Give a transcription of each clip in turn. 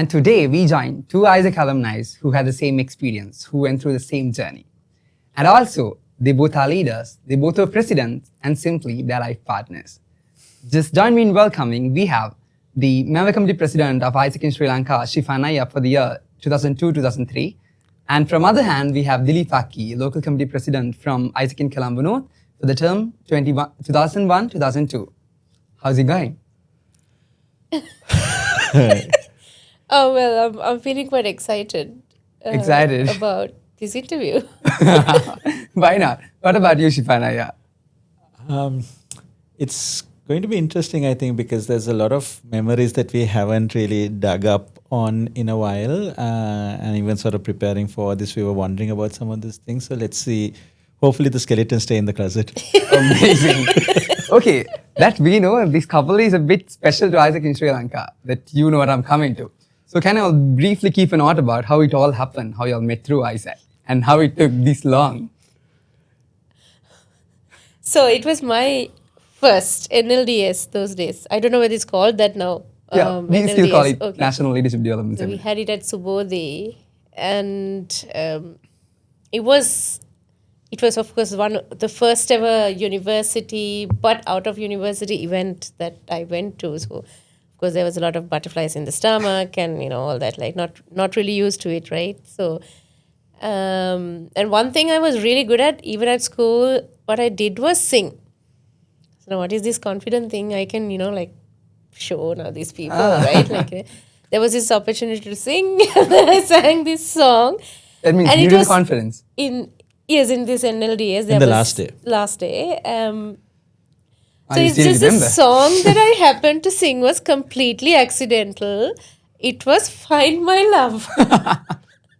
And today we join two AIESEC alumni who had the same experience, who went through the same journey. And also, they both are leaders, they both are presidents, and simply their life partners. Just join me in welcoming, we have the Member Committee President of AIESEC in Sri Lanka, Sifaan Zavahir, for the year 2002-2003. And from other hand, we have Dileepa, Local Committee President from AIESEC in Colombo North for the term 2001-2002. How's it going? Oh, well, I'm feeling quite excited. About this interview. Why not? What about you, Sifaan Zavahir? It's going to be interesting, I think, because there's a lot of memories that we haven't really dug up on in a while. And even sort of preparing for this, we were wondering about some of these things. So let's see. Hopefully the skeletons stay in the closet. Amazing. Okay, that we know this couple is a bit special to AIESEC in Sri Lanka, that you know what I'm coming to. So can I briefly keep a note about how it all happened, how you all met through AIESEC, and how it took this long? So it was my first NLDS those days. I don't know whether it's called that now. Yeah, we NLDS. still call it Okay. National Leadership Development So we Seminar. had it at Subodhi, and it was of course the first ever university, but out of university event that I went to. So of course there was a lot of butterflies in the stomach and all that, like not really used to it, right? So and one thing I was really good at, even at school, what I did was sing. So now what is this confident thing I can like show now these people, right? Like there was this opportunity to sing, and then I sang this song. That means and you it do was confidence. in this NLDS. In the last day. Last day. So you it's still just remember? this song that I happened to sing was completely accidental. It was Find My Love.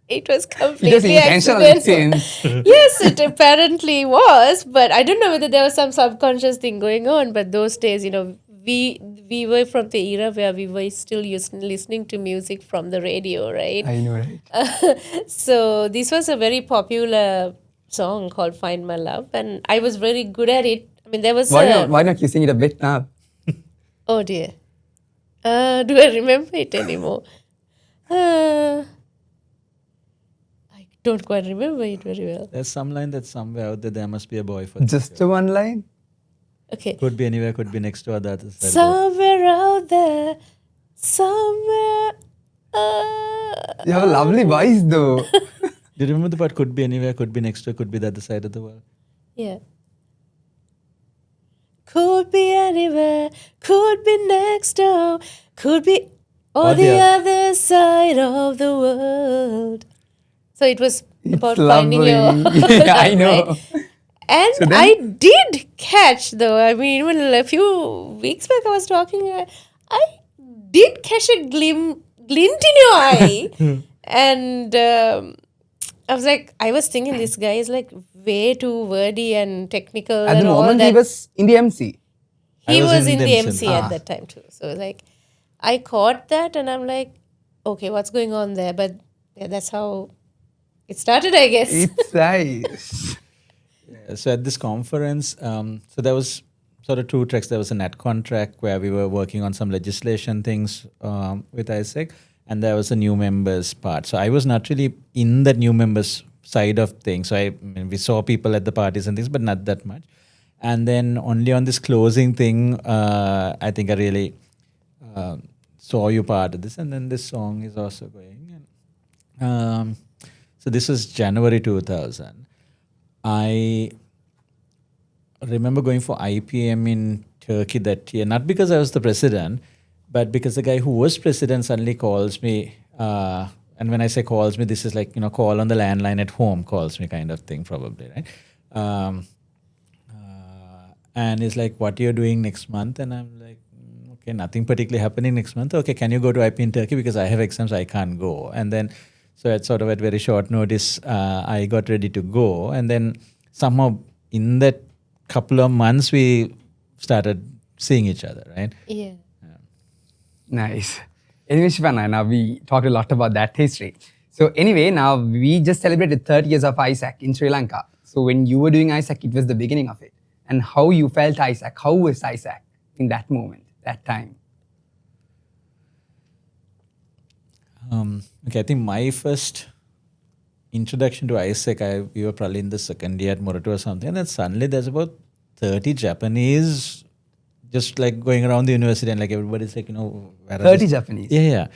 It was completely intentional, it accidental. seems. Yes, it apparently was, but I don't know whether there was some subconscious thing going on. But those days, we were from the era where we were still listening to music from the radio, right? I know, right? So this was a very popular song called Find My Love, and I was very good at it. I mean, there was Why not you sing it a bit now? Oh dear. Do I remember it anymore? I don't quite remember it very well. There's some line that somewhere out there must be a boy for this Just girl. a one line? Okay. Could be anywhere, could be next door, the other side. Somewhere out there, somewhere. You have a lovely voice though. Do you remember the part, could be anywhere, could be next door, could be the other side of the world? Yeah. Could be anywhere, could be next door, could be on the other side of the world. So it was about finding your... Yeah, I know. Right? And So then- I did catch, though. I mean, even a few weeks back I was talking, I did catch a glint in your eye. And I was thinking this guy is like way too wordy and technical. At and the all moment that. he was in the MC. He I was was in in the the MC MC. at that time too. So I caught that and I'm like, okay, what's going on there? But yeah, that's how it started, I guess. It's nice. So at this conference, so there was sort of two tracks. There was a NatCon track where we were working on some legislation things with AIESEC, and there was a new members part. So I was not really in that new members side of things. So we saw people at the parties and things, but not that much. And then only on this closing thing, I think I really saw you part of this. And then this song is also going. So this was January 2000. I remember going for IPM in Turkey that year, not because I was the president, but because the guy who was president suddenly calls me. And when I say calls me, this is like, call on the landline at home calls me kind of thing, probably, right? And he's like, what are you doing next month? And I'm like, okay, nothing particularly happening next month. Okay, can you go to IP in Turkey? Because I have exams, I can't go. And then, so at sort of at very short notice, I got ready to go. And then somehow in that couple of months, we started seeing each other, right? Yeah. Nice. Anyway, Sifaan, now we talked a lot about that history. So anyway, now we just celebrated 30 years of AIESEC in Sri Lanka. So when you were doing AIESEC, it was the beginning of it. And how you felt AIESEC, how was AIESEC in that moment, that time? Okay, I think my first introduction to AIESEC, we were probably in the second year at Moratu or something, and then suddenly there's about 30 Japanese just like going around the university, and like everybody's like, where are 30 these- Japanese. Yeah.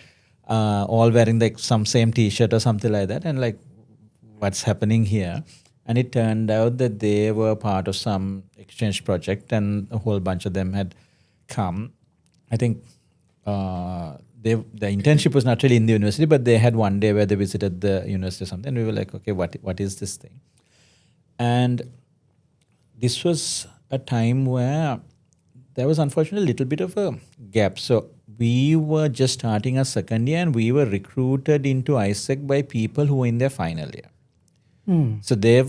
All wearing like some same T-shirt or something like that, and like, what's happening here? And it turned out that they were part of some exchange project, and a whole bunch of them had come. I think the internship was not really in the university, but they had one day where they visited the university or something. And we were like, okay, what is this thing? And this was a time where there was unfortunately a little bit of a gap. So we were just starting our second year, and we were recruited into AIESEC by people who were in their final year. So they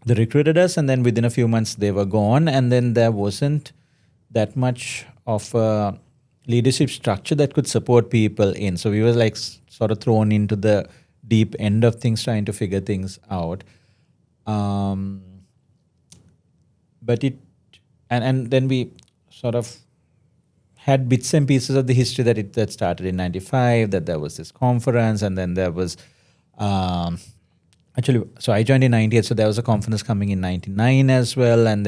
recruited us, and then within a few months they were gone, and then there wasn't that much of a leadership structure that could support people in. So we were like sort of thrown into the deep end of things, trying to figure things out. But and then we sort of had bits and pieces of the history that started in 95, that there was this conference, and then there was so I joined in 98, so there was a conference coming in 99 as well, and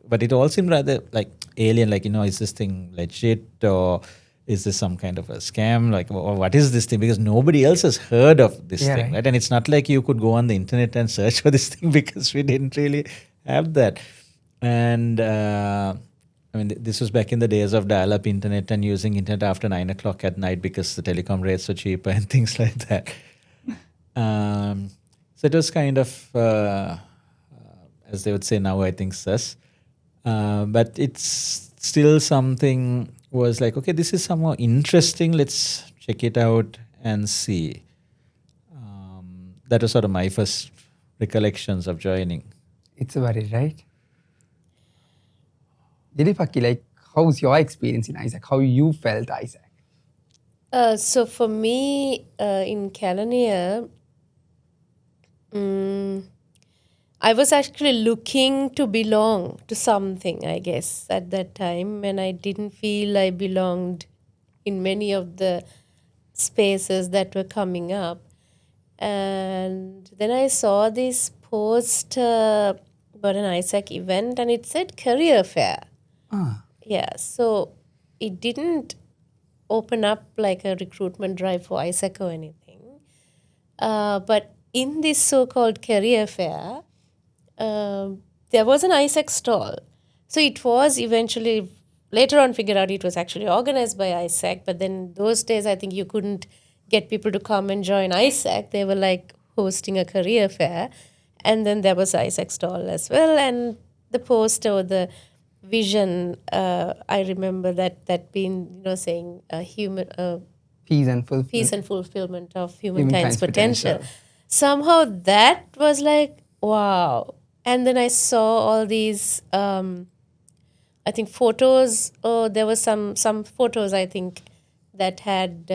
but it all seemed rather like alien, like, is this thing legit, or is this some kind of a scam? Like, what is this thing? Because nobody else has heard of this thing, right? And it's not like you could go on the internet and search for this thing, because we didn't really have that. And this was back in the days of dial-up internet and using internet after 9 o'clock at night because the telecom rates were cheaper and things like that. So it was kind of, as they would say now, I think, sus. But it's still something was like, okay, this is somehow interesting. Let's check it out and see. That was sort of my first recollections of joining. It's a worry, right? Dileepa, like, how's your experience in AIESEC? How you felt AIESEC? So for me, in Kelaniya, I was actually looking to belong to something, I guess, at that time, and I didn't feel I belonged in many of the spaces that were coming up. And then I saw this post about an AIESEC event, and it said career fair. Yeah, so it didn't open up like a recruitment drive for AIESEC or anything. But in this so-called career fair, there was an AIESEC stall. So it was eventually, later on figured out it was actually organized by AIESEC, but then those days I think you couldn't get people to come and join AIESEC. They were like hosting a career fair. And then there was AIESEC stall as well. And the poster or the vision, I remember that being, saying human Peace and fulfillment. Peace and fulfillment of humankind's potential. Somehow that was like, wow. And then I saw all these, I think, photos. Oh, there was some photos, I think, that had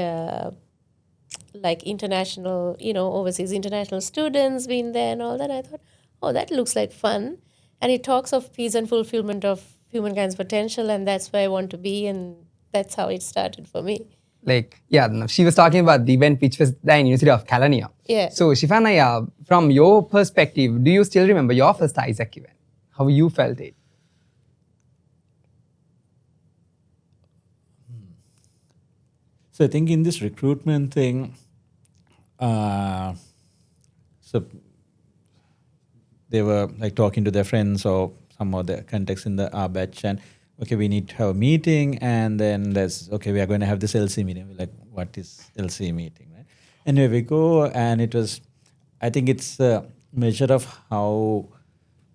like international, overseas international students being there and all that. I thought, oh, that looks like fun. And it talks of peace and fulfillment of humankind's potential, and that's where I want to be, and that's how it started for me. She was talking about the event which was there in University of Kelaniya. Yeah. So, Sifaan, from your perspective, do you still remember your first AIESEC event? How you felt it? So I think in this recruitment thing, so they were like talking to their friends or some of the contacts in our batch, and okay, we need to have a meeting, and then we are going to have this LC meeting. We're like, what is LC meeting, right? Anyway, we go, and I think it's a measure of how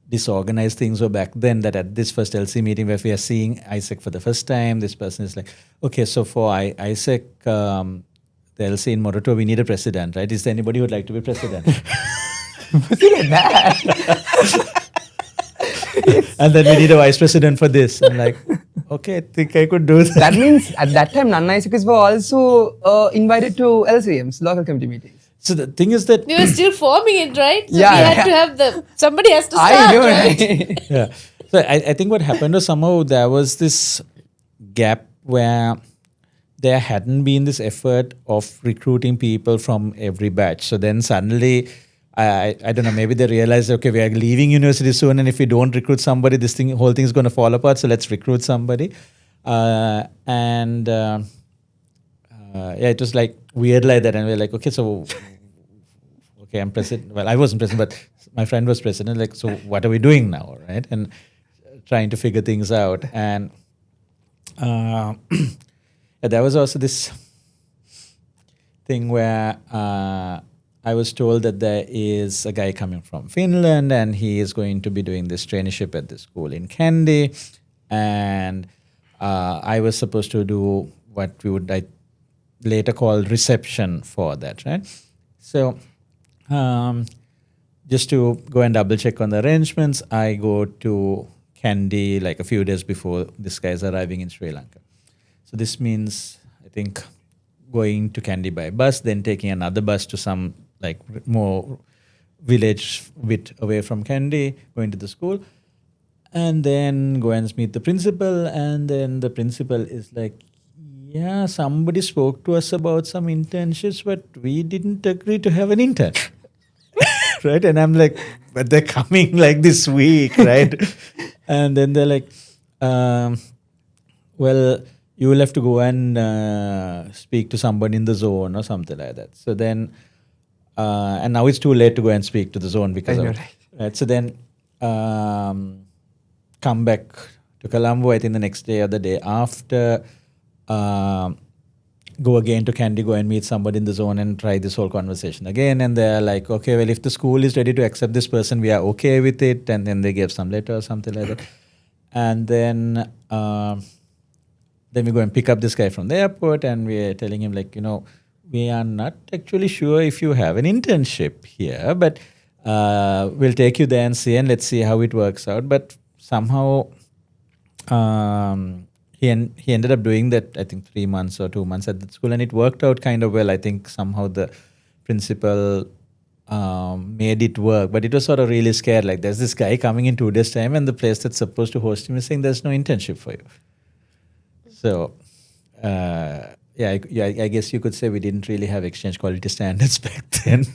disorganized things were back then, that at this first LC meeting where we are seeing AIESEC for the first time, this person is like, okay, so for AIESEC, the LC in Moratu, we need a president, right? Is there anybody who would like to be president? Was it like that? And then we need a vice president for this. I'm like, okay, I think I could do that. That means at that time, non-AIESECs were also invited to LCMs, local committee meetings. So the thing is that We were still forming it, right? So Yeah, we had to have somebody has to start, I know, right? right? yeah. So I think what happened was somehow there was this gap where there hadn't been this effort of recruiting people from every batch. So then suddenly, I don't know, maybe they realized, okay, we are leaving university soon, and if we don't recruit somebody, whole thing is going to fall apart. So let's recruit somebody. It was like weird like that, and we're like, okay, so okay, I'm president. Well, I wasn't president, but my friend was president. Like, so what are we doing now, right? And trying to figure things out. And there was also this thing where I was told that there is a guy coming from Finland, and he is going to be doing this traineeship at the school in Kandy. And I was supposed to do what we would later call reception for that, right? So just to go and double check on the arrangements, I go to Kandy like a few days before this guy is arriving in Sri Lanka. So this means, I think, going to Kandy by bus, then taking another bus to some like more village bit away from Kandy, going to the school, and then go and meet the principal. And then the principal is like, yeah, somebody spoke to us about some internships, but we didn't agree to have an intern. Right? And I'm like, but they're coming like this week, right? And then they're like, well, you will have to go and speak to somebody in the zone or something like that. So then, and now it's too late to go and speak to the zone because of right. So then come back to Colombo, I think the next day or the day after, go again to Kandy, go and meet somebody in the zone and try this whole conversation again. And they're like, okay, well, if the school is ready to accept this person, we are okay with it. And then they gave some letter or something like that. And then we go and pick up this guy from the airport, and we're telling him like, we are not actually sure if you have an internship here, but we'll take you there and see, and let's see how it works out. But somehow he ended up doing that, I think 3 months or 2 months at the school, and it worked out kind of well. I think somehow the principal made it work, but it was sort of really scared. Like, there's this guy coming in 2 days' time, and the place that's supposed to host him is saying there's no internship for you. So, I guess you could say we didn't really have exchange quality standards back then.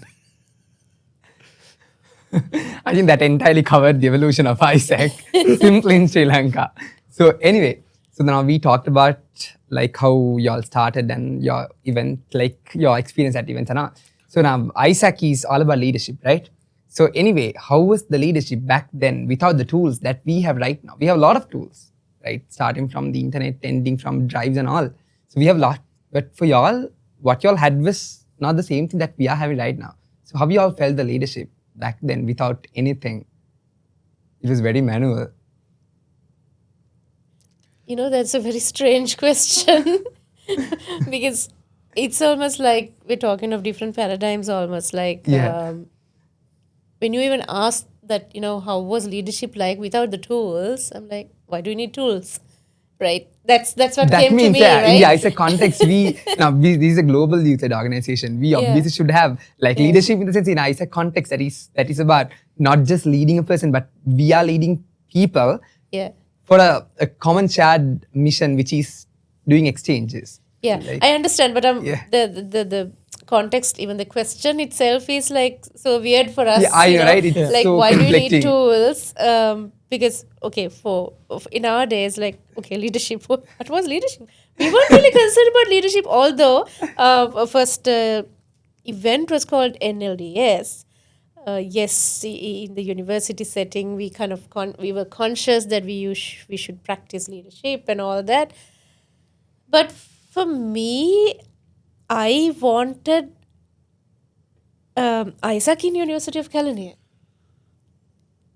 I think that entirely covered the evolution of AIESEC simply in Sri Lanka. So anyway, so now we talked about like how y'all started and your event, like your experience at events and all. So now AIESEC is all about leadership, right? So anyway, how was the leadership back then without the tools that we have right now? We have a lot of tools, right? Starting from the internet, ending from drives and all. So we have a lot. But for y'all, what y'all had was not the same thing that we are having right now. So how y'all felt the leadership back then without anything? It was very manual. That's a very strange question because it's almost like we're talking of different paradigms, almost like when you even ask that, how was leadership like without the tools? I'm like, why do you need tools? Right? That's what that came means, to me, right? In the AIESEC context, this is a global youth led organization. We obviously should have like leadership in the sense in AIESEC context that is about not just leading a person, but we are leading people for a common shared mission, which is doing exchanges. Yeah, like, I understand, but the context, even the question itself is like so weird for us. Right? It's like, so why conflicting. do you need tools? Because, okay, for in our days, like, okay, leadership, what was leadership? We weren't really concerned about leadership, although first event was called NLDS. Yes, in the university setting, we kind of we were conscious that we should practice leadership and all that. But for me, I wanted AIESEC in University of California.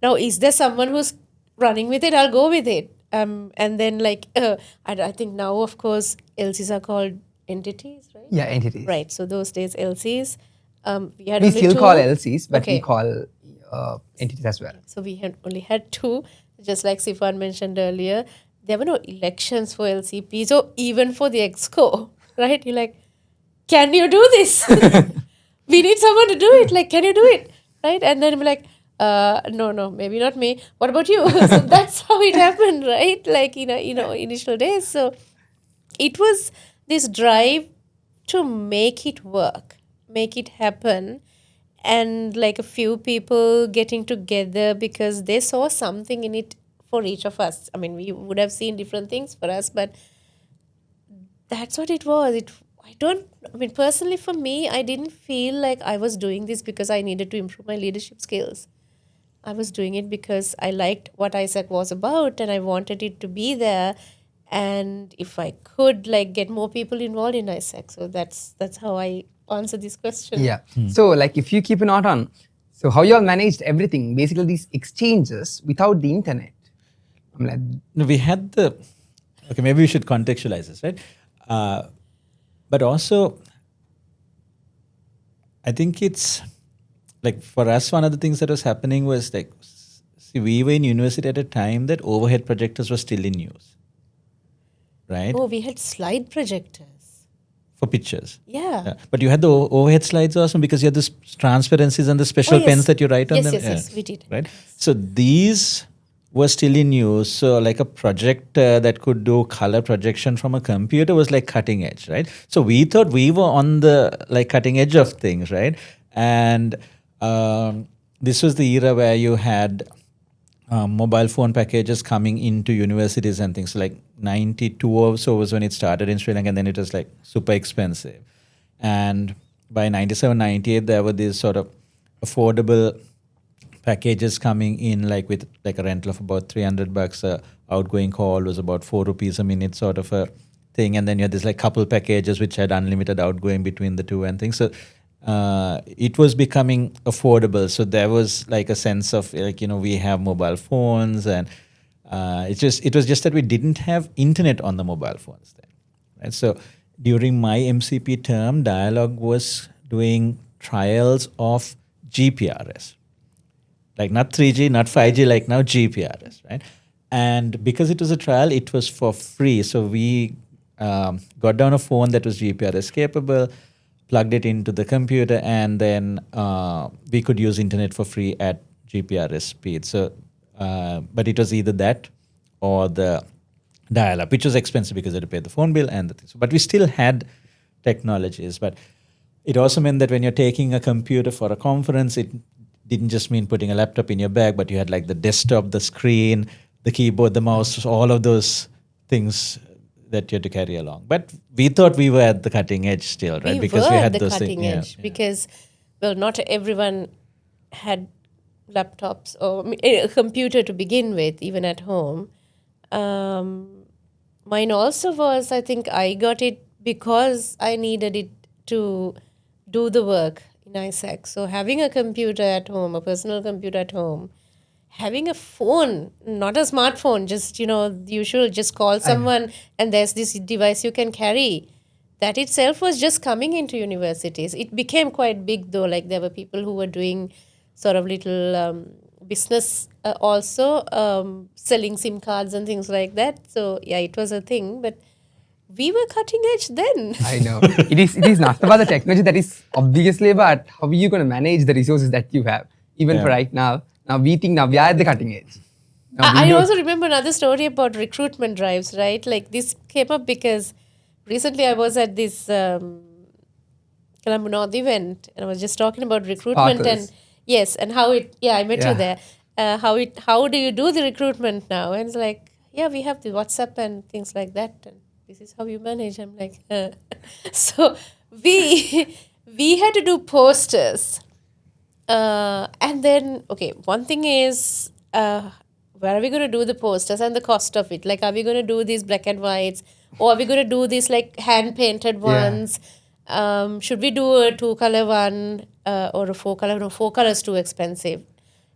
Now, is there someone who's running with it? I'll go with it. And then I think now, of course, LCs are called entities, right? Yeah, entities. Right. So those days, LCs. We still call LCs, but we call entities as well. So we had only had 2, just like Sifaan mentioned earlier. There were no elections for LCP, so even for the EXCO, right? You're like, can you do this? We need someone to do it. Like, can you do it? Right? And then we're like, no, maybe not me. What about you? So that's how it happened, right? Like, initial days. So it was this drive to make it work, make it happen, and like a few people getting together because they saw something in it for each of us. I mean, we would have seen different things for us, but that's what it was. Personally for me, I didn't feel like I was doing this because I needed to improve my leadership skills. I was doing it because I liked what AIESEC was about and I wanted it to be there. And if I could like get more people involved in AIESEC. So that's how I answer this question. Yeah. So like if you keep an eye on, so how you all managed everything, basically these exchanges without the internet. I'm like, No, we had okay, maybe we should contextualize this, right? But also, I think it's like for us, one of the things that was happening was like, see, we were in university at a time that overhead projectors were still in use, right? Oh, we had slide projectors. For pictures. Yeah. But you had the overhead slides also because you had the transparencies and the special yes. pens that you write on them. Yes, we did. Right? So these were still in use. So like a projector that could do color projection from a computer was like cutting edge, right? So we thought we were on the like cutting edge of things, right? And this was the era where you had mobile phone packages coming into universities and things. Like 92 or so was when it started in Sri Lanka, and then it was like super expensive. And by 97, 98, there were these sort of affordable packages coming in, like with like a rental of about $300. A outgoing call was about 4 rupees a minute, sort of a thing. And then you had this like couple packages which had unlimited outgoing between the two and things. So it was becoming affordable. So there was like a sense of like, you know, we have mobile phones, and it was just that we didn't have internet on the mobile phones then. Right? So during my MCP term, Dialogue was doing trials of GPRS. Like not 3G, not 5G, like now GPRS, right? And because it was a trial, it was for free. So we got down a phone that was GPRS capable, plugged it into the computer, and then we could use internet for free at GPRS speed. So, but it was either that or the dial-up, which was expensive because I had to pay the phone bill and the things. But we still had technologies. But it also meant that when you're taking a computer for a conference, it didn't just mean putting a laptop in your bag, but you had like the desktop, the screen, the keyboard, the mouse, all of those things that you had to carry along. But we thought we were at the cutting edge still, right? Because we had the those cutting things. edge. Because, well, not everyone had laptops or a computer to begin with, even at home. Mine also was, I think I got it because I needed it to do the work in AIESEC. So having a computer at home, a personal computer at home, having a phone, not a smartphone, just, you know, the usual, just call someone and there's this device you can carry. That itself was just coming into universities. It became quite big though, like there were people who were doing sort of little business also, selling SIM cards and things like that. So yeah, it was a thing, but we were cutting edge then. I know. It is not about the technology that is obviously about how are you going to manage the resources that you have, even for right now. Now we think now we are at the cutting edge. I also remember another story about recruitment drives, right? Like this came up because recently I was at this Colombo North event and I was just talking about recruitment. Sparkles. And yes, and how it, I met you there. How do you do the recruitment now? And it's like, yeah, we have the WhatsApp and things like that. And this is how you manage. I'm like, So we had to do posters. And then, okay, one thing is, where are we going to do the posters and the cost of it? Like, are we going to do these black and whites? Or are we going to do these like hand-painted ones? Should we do a 2-color one or a 4-color? No, 4 colors too expensive.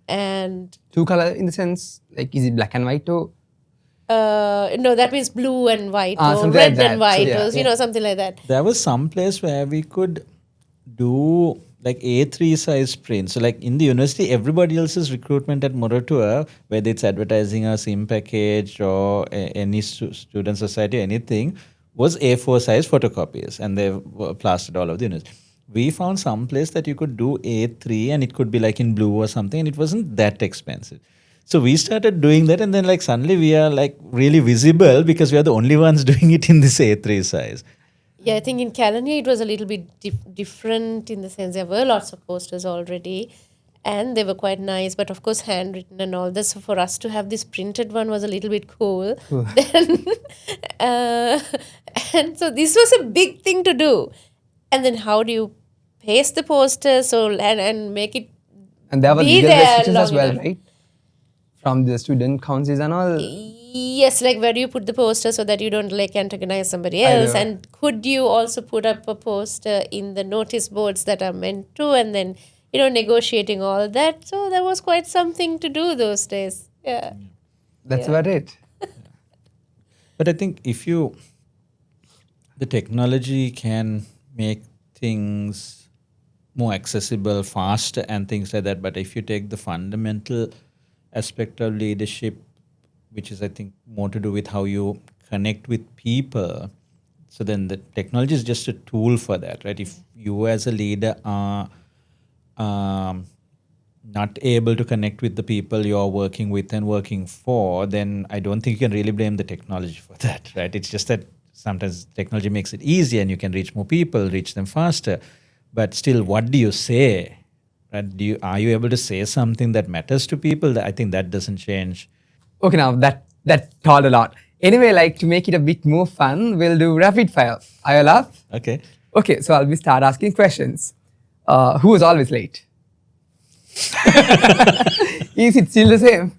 And 2-color in the sense, like is it black and white or? no, that means blue and white or Something red like and that. white So, or, you know, something like that. There was some place where we could do like A3 size print. So like in the university, everybody else's recruitment at Morotua, whether it's advertising or SIM package or any student society, anything, was A4 size photocopies, and they were plastered all over the university. We found some place that you could do A3 and it could be like in blue or something, and it wasn't that expensive. So we started doing that, and then like suddenly we are like really visible because we are the only ones doing it in this A3 size. Yeah, I think in California it was a little bit different in the sense there were lots of posters already and they were quite nice, but of course handwritten and all this. So for us to have this printed one was a little bit cool. Then, uh, and so this was a big thing to do. And then how do you paste the poster and make it And there were be legal there restrictions as long well, enough? right? From the student councils and all. Yes, like where do you put the poster so that you don't like antagonize somebody I else? know. And could you also put up a poster in the notice boards that are meant to, and then negotiating all that? So there was quite something to do those days. Yeah. That's Yeah. about it. But I think the technology can make things more accessible, faster, and things like that. But if you take the fundamental aspect of leadership, which is, I think, more to do with how you connect with people, so then the technology is just a tool for that, right? If you as a leader are not able to connect with the people you're working with and working for, then I don't think you can really blame the technology for that, right? It's just that sometimes technology makes it easier and you can reach more people, reach them faster. But still, what do you say? Right? Are you able to say something that matters to people? I think that doesn't change. Okay, now that taught a lot. Anyway, like to make it a bit more fun, we'll do rapid fire. Are you up? Okay. Okay, so I'll start asking questions. Who was always late? Is it still the same?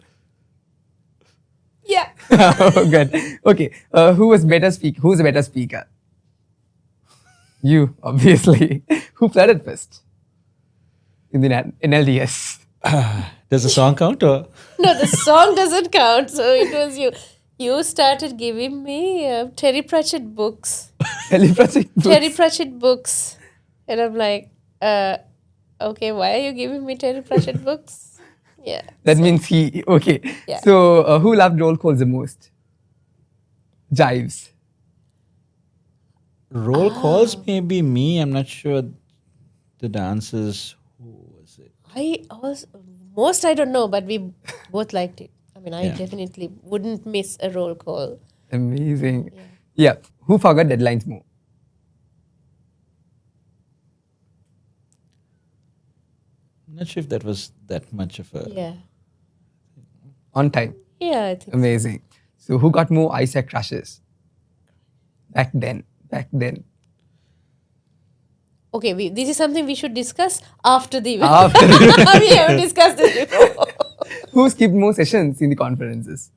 Yeah. Oh, good. Okay, who's a better speaker? You, obviously. Who flirted first in LDS? Does the song count or? No, the song doesn't count. So it was you. You started giving me Terry Pratchett books. Terry Pratchett books. And I'm like, okay, why are you giving me Terry Pratchett books? Yeah. That means he. Okay. Yeah. So who loved roll calls the most? Jives. Roll calls maybe me. I'm not sure the dancers. Who was it? I don't know, but we both liked it. I mean, I Yeah. definitely wouldn't miss a roll call. Amazing. Yeah. Who forgot deadlines more? I'm not sure if that was that much of a. Yeah. On time. Yeah, I think. Amazing. So who got more AIESEC crushes? Back then. Okay, this is something we should discuss after the event. After the We haven't discussed this before. Who skipped more sessions in the conferences?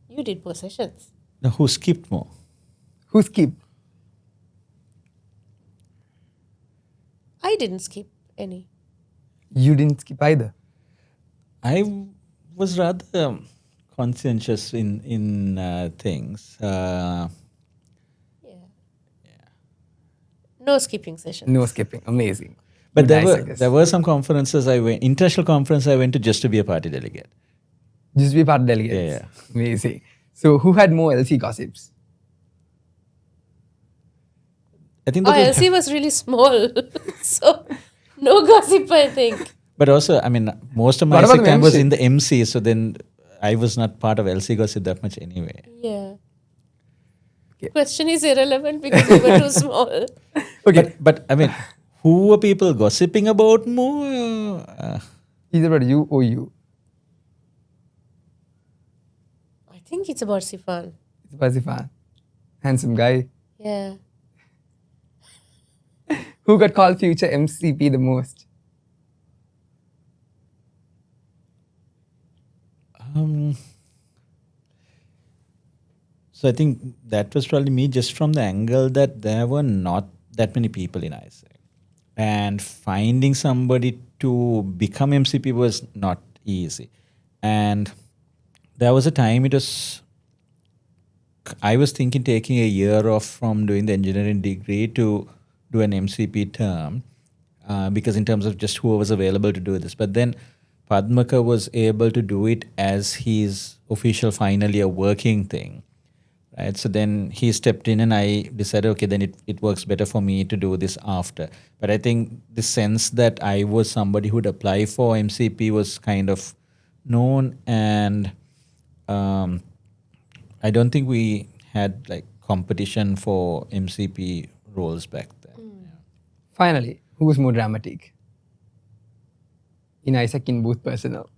You did more sessions. No, who skipped more? Who skipped? I didn't skip any. You didn't skip either. I was rather conscientious in things. No skipping sessions. No skipping. Amazing. But Good AIESEC. there were some conferences international conference I went to just to be a party delegate. Just be part of delegates. Yeah. Amazing. So who had more LC gossips? I think Oh, that was- LC was really small. So, no gossip, I think. But also, I mean, most of my What about AIESEC the time was MC? in the MC, so then I was not part of LC gossip that much anyway. Yeah. Okay. Question is irrelevant because we were too small. Okay. But I mean, who were people gossiping about more? Either about you or you. I think it's about Sifaan. It's about Sifaan. Handsome guy. Yeah. Who got called future MCP the most? So I think that was probably me just from the angle that there were not that many people in AIESEC. And finding somebody to become MCP was not easy. And there was a time I was thinking taking a year off from doing the engineering degree to do an MCP term because in terms of just who was available to do this. But then Padmaka was able to do it as his official final year working thing. Right? So then he stepped in and I decided, okay, then it works better for me to do this after. But I think the sense that I was somebody who'd apply for MCP was kind of known, and I don't think we had like competition for MCP roles back then. Yeah. Finally, who's more dramatic? In AIESEC, in both personal.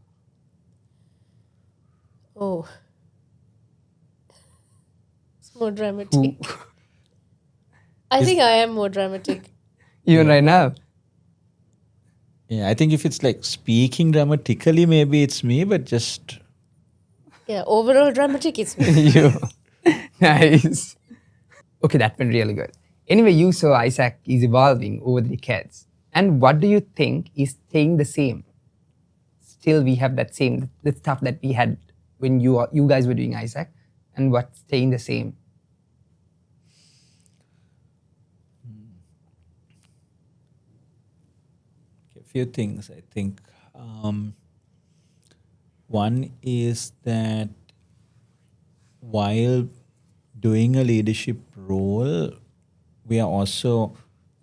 Oh, it's more Who? dramatic. I think I am more dramatic. Even right now. Yeah, I think if it's like speaking dramatically, maybe it's me, but just Yeah, overall dramatic is me. You. Nice. Okay, that went really good. Anyway, you saw AIESEC is evolving over the decades. And what do you think is staying the same? Still, we have that same, the stuff that we had when you guys were doing AIESEC, and what's staying the same? a few things, I think. One is that while doing a leadership role, we are also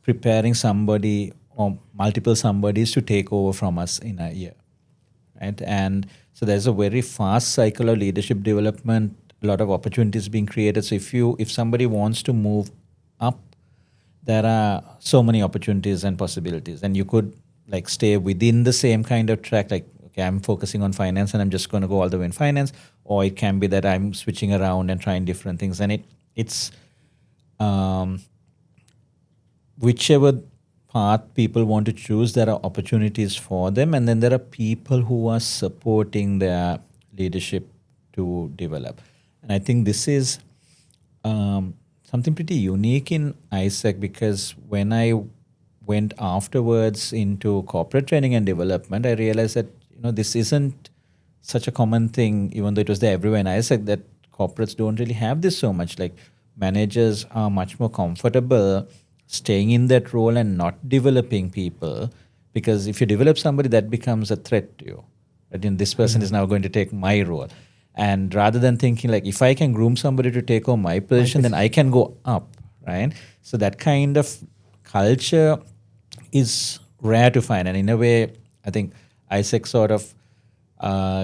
preparing somebody or multiple somebodies to take over from us in a year. Right? And so there's a very fast cycle of leadership development, a lot of opportunities being created. So if somebody wants to move up, there are so many opportunities and possibilities, and you could like stay within the same kind of track, like okay, I'm focusing on finance and I'm just going to go all the way in finance, or it can be that I'm switching around and trying different things, and it's whichever path people want to choose, there are opportunities for them, and then there are people who are supporting their leadership to develop. And I think this is something pretty unique in AIESEC, because when I went afterwards into corporate training and development, I realized that this isn't such a common thing, even though it was there everywhere in AIESEC, that corporates don't really have this so much. Like managers are much more comfortable staying in that role and not developing people, because if you develop somebody, that becomes a threat to you. Right? And this person is now going to take my role. And rather than thinking like, if I can groom somebody to take over my position, then I can go up, right? So that kind of culture is rare to find. And in a way, I think AIESEC sort of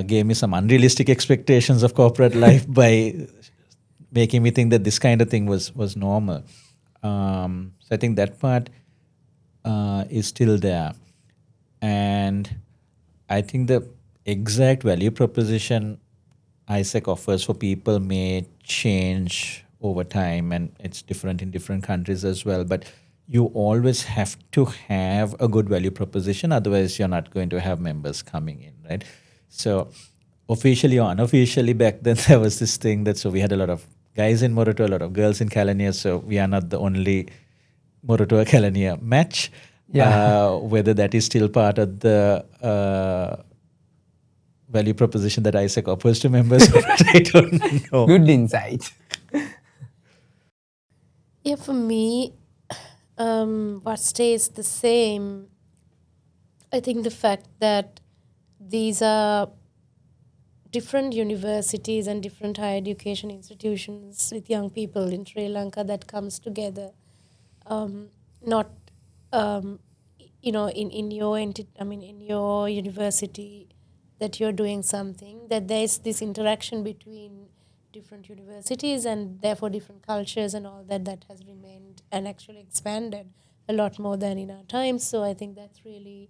gave me some unrealistic expectations of corporate life by making me think that this kind of thing was normal. So I think that part is still there. And I think the exact value proposition AIESEC offers for people may change over time, and it's different in different countries as well. But you always have to have a good value proposition, otherwise you're not going to have members coming in, right? So officially or unofficially, back then there was this thing that, so we had a lot of guys in Moroto, a lot of girls in Kalaniya, so we are not the only Moroto Kalaniya match. Yeah. Whether that is still part of the value proposition that AIESEC offers to members, I don't know. Good insight. Yeah, for me, what stays the same, I think the fact that these are different universities and different higher education institutions with young people in Sri Lanka that comes together. Not, in your in your university that you're doing something, that there's this interaction between different universities and therefore different cultures and all that has remained and actually expanded a lot more than in our times. So I think that's really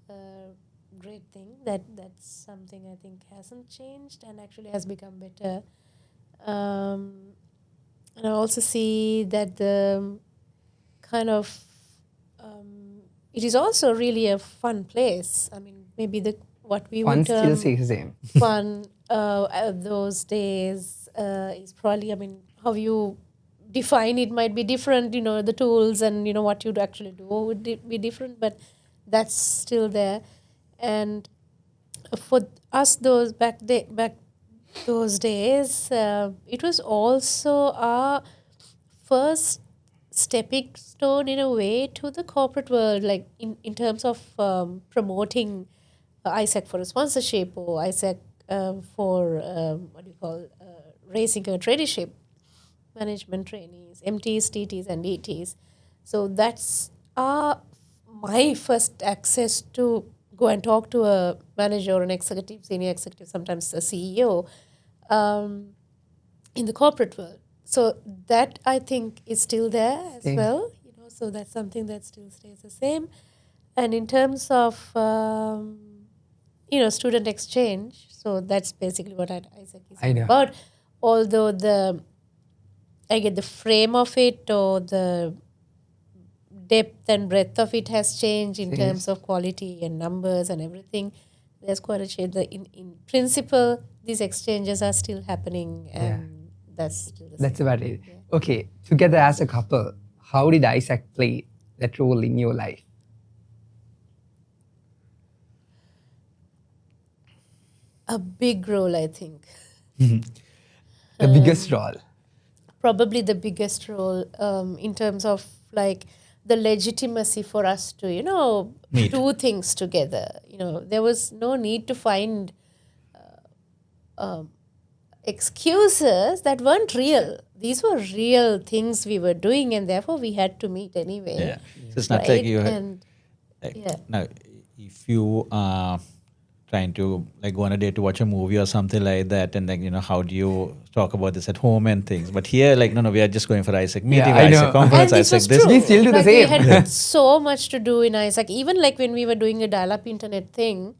a great thing. That's something I think hasn't changed and actually has become better. And I also see that the kind of it is also really a fun place. I mean, maybe what we Fun would still stays the same. fun those days is probably, how you define it might be different, the tools and, what you'd actually do would be different, but that's still there. And for us, back those days, it was also our first stepping stone in a way to the corporate world, like in terms of promoting AIESEC for a sponsorship or AIESEC for raising a traineeship, management trainees, MTs, TTs, and ETs. So that's my first access to go and talk to a manager or an executive, senior executive, sometimes a CEO in the corporate world. so that I think is still there as Same. well. So that's something that still stays the same. And in terms of student exchange, so that's basically what AIESEC is I know. about. Although the frame of it or the depth and breadth of it has changed in terms of quality and numbers and everything, there's quite a change. In principle, these exchanges are still happening, and that's still the That's same. about it. Okay, together as a couple, how did AIESEC play that role in your life? A big role, I think. The biggest role. Probably the biggest role in terms of like the legitimacy for us to, Meet. do things together. There was no need to find excuses that weren't real. These were real things we were doing, and therefore we had to meet anyway. Yeah. So it's not right? like you had, And now, if you are trying to like go on a date to watch a movie or something like that, and like how do you talk about this at home and things? But here, like no, we are just going for AIESEC meeting, I know. AIESEC conference, and this was AIESEC this. true. We still do the Like, same. We had so much to do in AIESEC. Even like when we were doing a dial-up internet thing,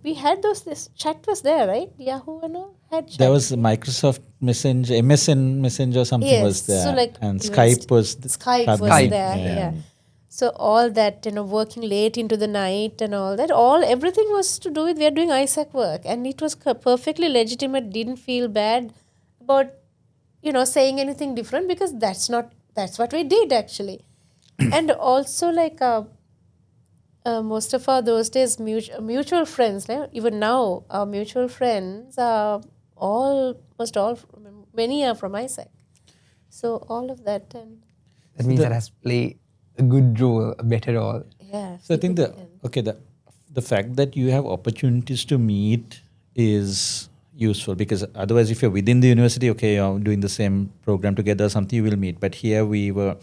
we had this chat was there, right? Yahoo and all had chat. There was Microsoft Messenger, MSN Messenger or something was there, So like and we were Skype was Skype was Skype. there. Yeah. So all that, working late into the night and all that, everything was to do with we are doing AIESEC work, and it was perfectly legitimate. Didn't feel bad about saying anything different, because that's what we did actually. And also like most of our those days mutual friends, even now our mutual friends are many are from AIESEC. So all of that, and That means that has played a good role, a better role. yeah. So I think the fact that you have opportunities to meet is useful, because otherwise if you're within the university, okay, you're doing the same program together or something, you will meet. But here we were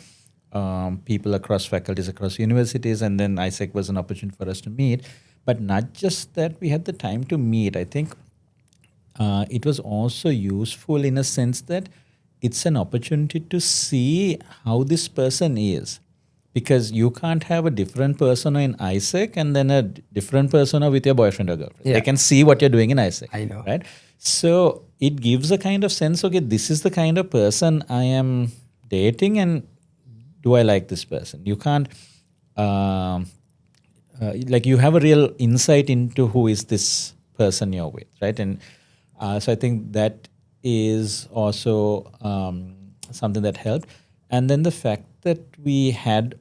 people across faculties, across universities, and then AIESEC was an opportunity for us to meet. But not just that we had the time to meet, I think it was also useful in a sense that it's an opportunity to see how this person is. Because you can't have a different persona in AIESEC and then a different persona with your boyfriend or girlfriend. Yeah. They can see what you're doing in AIESEC. I know. Right? So it gives a kind of sense, okay, this is the kind of person I am dating, and do I like this person? You can't, like you have a real insight into who is this person you're with, right? And so I think that is also something that helped. And then the fact that we had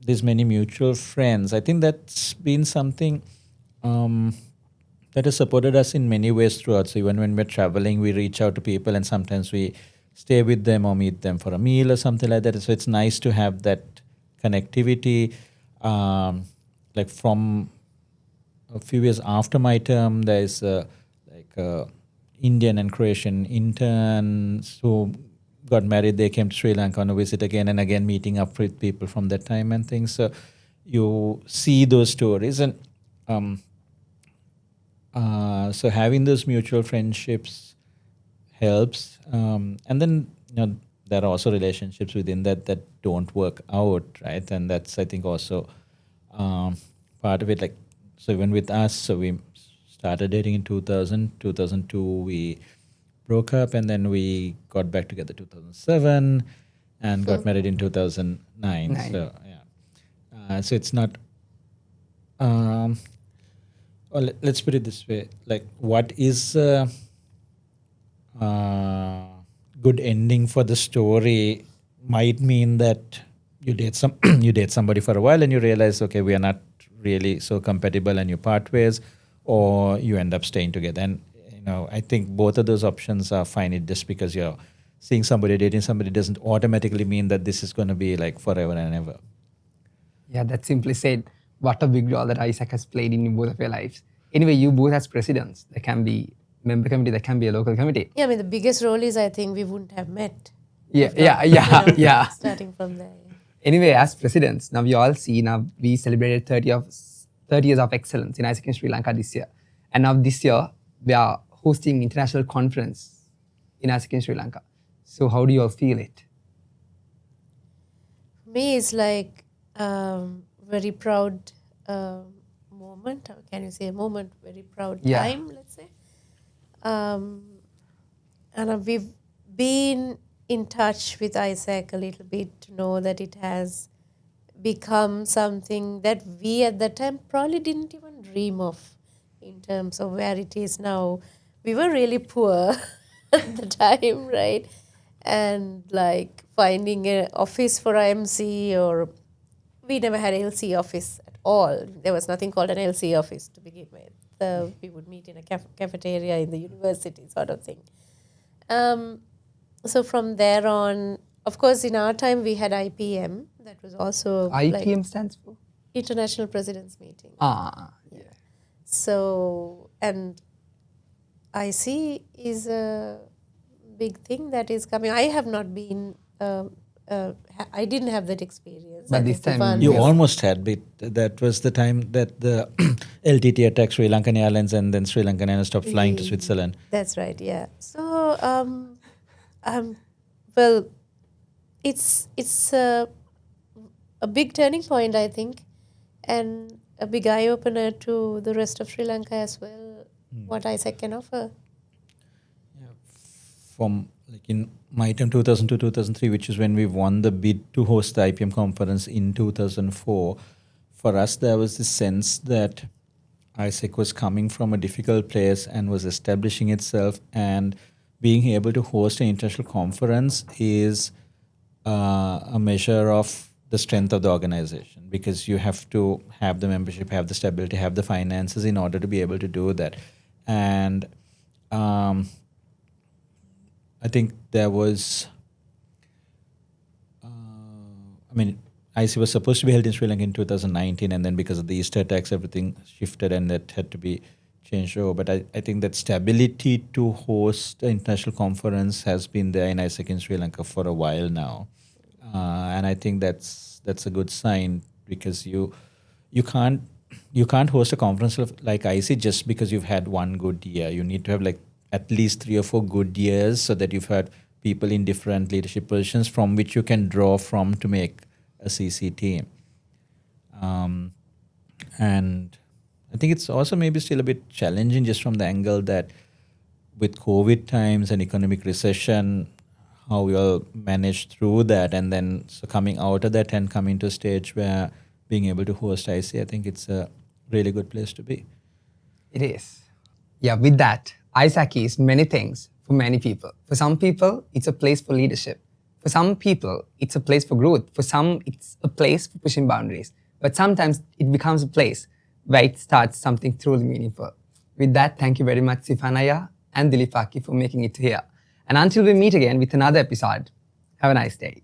these many mutual friends, I think that's been something that has supported us in many ways throughout. So even when we're traveling, we reach out to people, and sometimes we stay with them or meet them for a meal or something like that. So it's nice to have that connectivity. Like from a few years after my term, there's Indian and Croatian interns who got married. They came to Sri Lanka on a visit again and again, meeting up with people from that time and things. So you see those stories, and so having those mutual friendships helps. And then there are also relationships within that don't work out, right? And that's, I think, also part of it. Like, so even with us, so we started dating in 2000, 2002 we broke up, and then we got back together 2007 and got married in 2009. So yeah, so it's not. Well, let's put it this way: like, what is a good ending for the story might mean that you date somebody for a while, and you realize, okay, we are not really so compatible, and you part ways, or you end up staying together. And I think both of those options are fine. It just because you're seeing somebody, dating somebody, doesn't automatically mean that this is going to be like forever and ever. Yeah, that simply said, what a big role that AIESEC has played in both of your lives. Anyway, you both as presidents, there can be member committee, there can be a local committee. Yeah, I mean, the biggest role is I think we wouldn't have met. Yeah. Starting from there. Yeah. Anyway, as presidents, now we all see, now we celebrated 30 years of excellence in AIESEC in Sri Lanka this year. And now this year, we are hosting international conference in AIESEC in Sri Lanka. So how do you all feel it? For me, it's like very proud moment. Or can you say a moment? Very proud Yeah. time, let's say. And we've been in touch with AIESEC a little bit to know that it has become something that we at that time probably didn't even dream of in terms of where it is now. We were really poor at the time, right? And like finding an office for IMC, or we never had LC office at all. There was nothing called an LC office to begin with. We would meet in a cafeteria in the university sort of thing. So from there on, of course, in our time we had IPM. That was also IPM stands for? International President's Meeting. Yeah. So, and IC is a big thing that is coming. I have not been, I didn't have that experience. But I this think time Sifaan You has- almost had, but that was the time that the LTT attacked Sri Lankan Airlines, and then Sri Lankan Airlines stopped flying to Switzerland. That's right, yeah. So, well, it's a big turning point, I think, and a big eye opener to the rest of Sri Lanka as well. What AIESEC can offer. From like in my time 2002 2003, which is when we won the bid to host the IPM conference in 2004, for us there was this sense that AIESEC was coming from a difficult place and was establishing itself, and being able to host an international conference is a measure of the strength of the organization, because you have to have the membership, have the stability, have the finances in order to be able to do that. And I think there was, IC was supposed to be held in Sri Lanka in 2019, and then because of the Easter attacks, everything shifted and that had to be changed over. But I think that stability to host an international conference has been there in AIESEC in Sri Lanka for a while now. And I think that's a good sign, because you can't host a conference like IC just because you've had one good year. You need to have like at least 3 or 4 good years, so that you've had people in different leadership positions from which you can draw from to make a CC team. And I think it's also maybe still a bit challenging just from the angle that with COVID times and economic recession, how we all manage through that, and then so coming out of that and coming to a stage where being able to host IC, I think it's a really good place to be. It is. Yeah, with that, AIESEC is many things for many people. For some people, it's a place for leadership. For some people, it's a place for growth. For some, it's a place for pushing boundaries. But sometimes it becomes a place where it starts something truly meaningful. With that, thank you very much, Sifaan and Dileepa for making it here. And until we meet again with another episode, have a nice day.